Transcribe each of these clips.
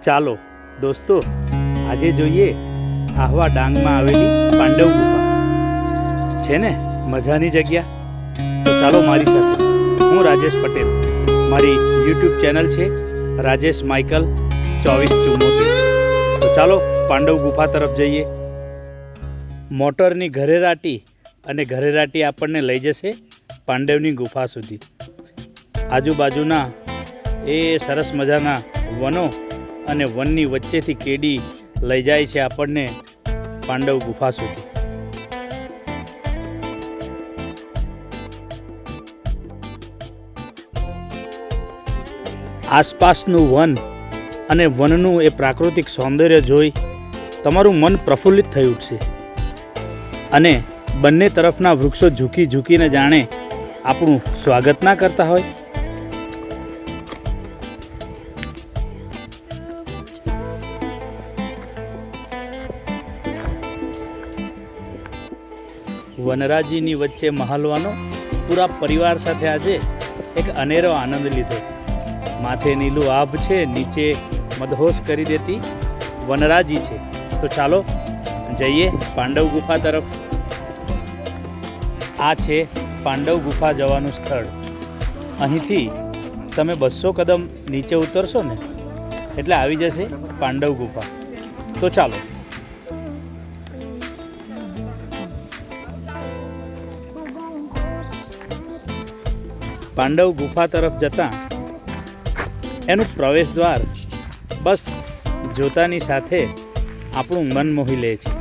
ચાલો દોસ્તો આજે જોઈએ આહવા ડાંગમાં આવેલી પાંડવ ગુફા છે ને મજાની જગ્યા. તો ચાલો મારી સાથે. હું રાજેશ પટેલ, મારી યુટ્યુબ ચેનલ છે રાજેશ માઇકલ 2474. તો ચાલો પાંડવ ગુફા તરફ જઈએ. મોટરની ઘરેરાટી અને ઘરેરાટી આપણને લઈ જશે પાંડવની ગુફા સુધી. આજુબાજુના એ સરસ મજાના વનો અને વનની વચ્ચેથી કેડી લઈ જાય છે આપણને પાંડવ ગુફા સુધી. આસપાસનું વન અને વનનું એ પ્રાકૃતિક સૌંદર્ય જોઈ તમારું મન પ્રફુલ્લિત થઈ ઉઠશે અને બંને તરફના વૃક્ષો ઝૂકી ઝૂકીને જાણે આપણું સ્વાગત ના કરતા હોય. વનરાજીની વચ્ચે મહાલવાનો પૂરા પરિવાર સાથે આજે એક અનેરો આનંદ લીધો. માથે નીલું આભ છે, નીચે મદહોશ કરી દેતી વનરાજી છે. તો ચાલો જઈએ પાંડવ ગુફા તરફ. આ છે પાંડવ ગુફા જવાનું સ્થળ. અહીંથી તમે 200 કદમ નીચે ઉતરશો ને એટલે આવી જશે પાંડવ ગુફા. તો ચાલો. પાંડવ ગુફા તરફ જતાં એનું પ્રવેશ દ્વાર બસ જોતાની સાથે આપણું મન મોહી લે છે.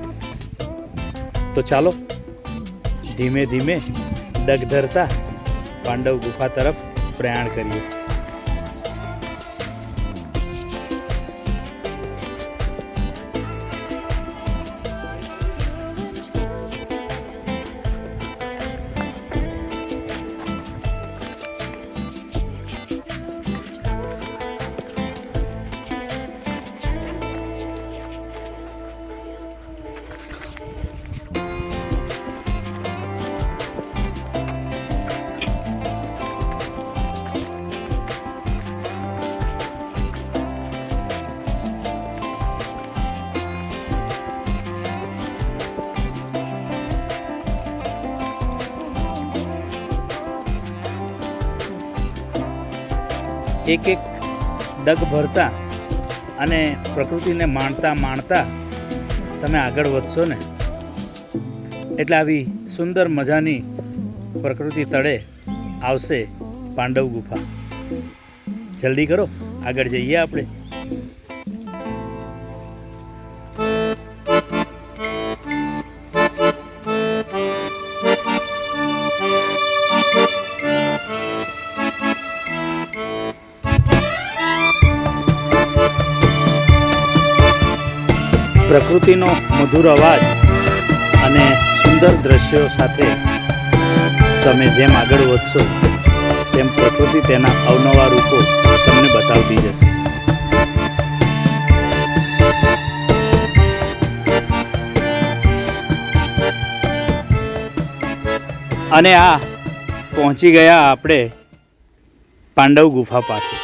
તો ચાલો ધીમે ધીમે ડગ ધરતા પાંડવ ગુફા તરફ પ્રયાણ કરીએ. એક એક ડગ ભરતા અને પ્રકૃતિને માણતા માણતા તમે આગળ વધશો ને એટલે આવી સુંદર મજાની પ્રકૃતિ તળે આવશે પાંડવ ગુફા. જલ્દી કરો, આગળ જઈએ આપણે. પ્રકૃતિનો મધુર અવાજ અને સુંદર દ્રશ્યો સાથે તમે જેમ આગળ વધશો તેમ પ્રકૃતિ તેના અવનવા રૂપો તમને બતાવતી જશે. અને આ પહોંચી ગયા આપણે પાંડવ ગુફા પાસે.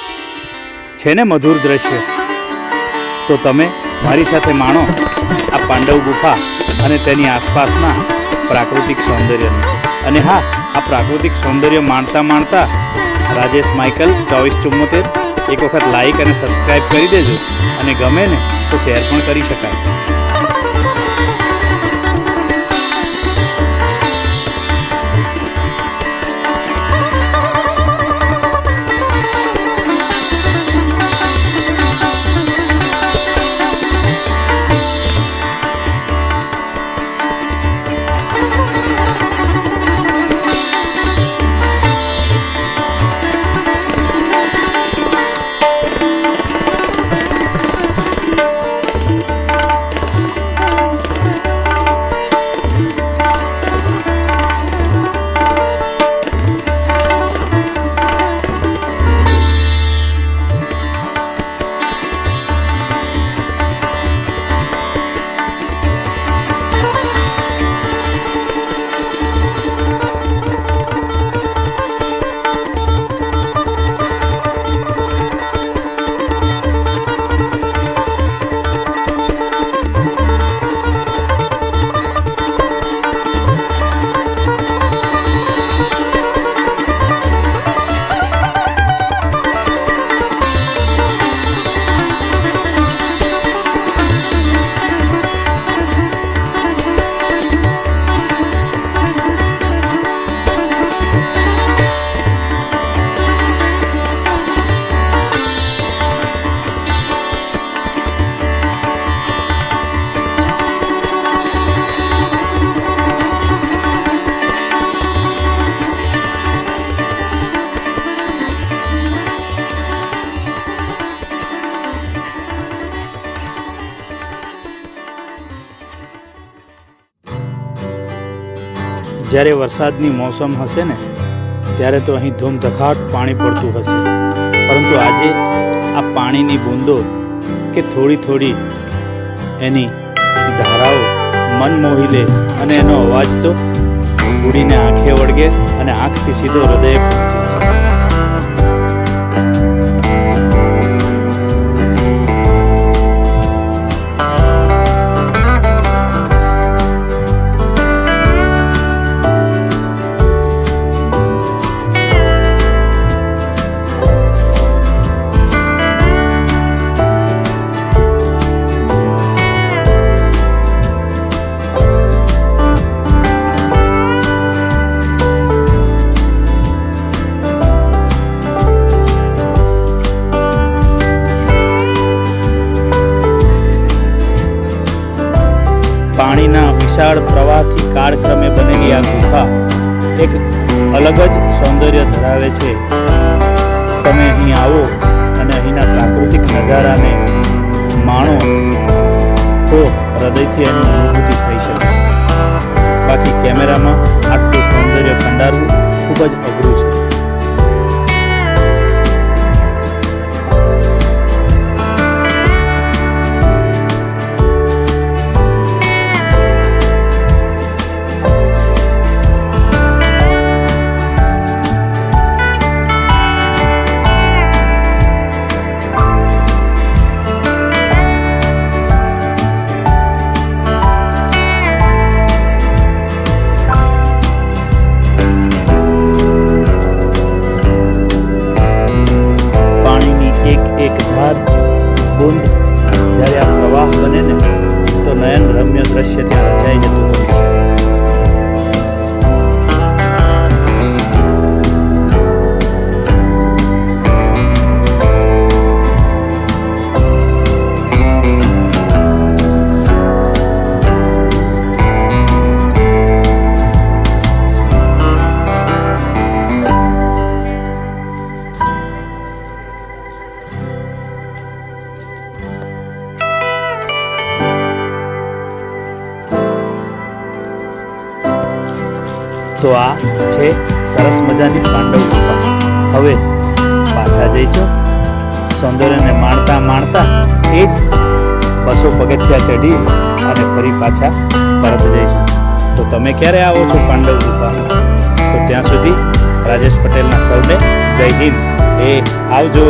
છે ને મધુર દ્રશ્ય? તો તમે મારી સાથે માણો આ પાંડવ ગુફા અને તેની આસપાસના પ્રાકૃતિક સૌંદર્યને. અને હા, આ પ્રાકૃતિક સૌંદર્ય માણતા માણતા રાજેશ માઇકલ 2474 એક વખત લાઈક અને સબસ્ક્રાઈબ કરી દેજો. અને ગમે ને તો શેર પણ કરી શકાય. જ્યારે વરસાદની મોસમ હશે ને ત્યારે તો અહીં ધૂમધખાટ પાણી પડતું હશે, પરંતુ આજે આ પાણીની બૂંદો કે થોડી થોડી એની ધારાઓ મન મોહી લે અને એનો અવાજ તો ઉડીને આંખે વળગે અને આંખથી સીધો હૃદય પહોંચે છે. પાણીના વિશાળ પ્રવાહથી કાળક્રમે બનેલી આ ગુફા એક અલગ જ સૌંદર્ય ધરાવે છે. તમે અહીં આવો અને અહીંના પ્રાકૃતિક નજારાને માણો તો હૃદયથી એની અનુભૂતિ થઈ શકે. બાકી કેમેરામાં આટલું સૌંદર્ય કંડારવું ખૂબ જ અઘરું છે. એક ધાર બુંદ જ્યારે આ પ્રવાહ બને ને તો નયન રમ્ય દ્રશ્ય ત્યાં રચાઈ જતું હોય છે. તો આ છે સરસ મજાની પાંડવ ગુફા. હવે પાછા જઈશું સૌંદર્યને માણતા માણતા એ જ 200 પગથિયા ચઢી અને ફરી પાછા પરત જઈશું. તો તમે ક્યારે આવો છો પાંડવ ગુફા? તો ત્યાં સુધી રાજેશ પટેલના સૌને જય હિન્દ. આવજો.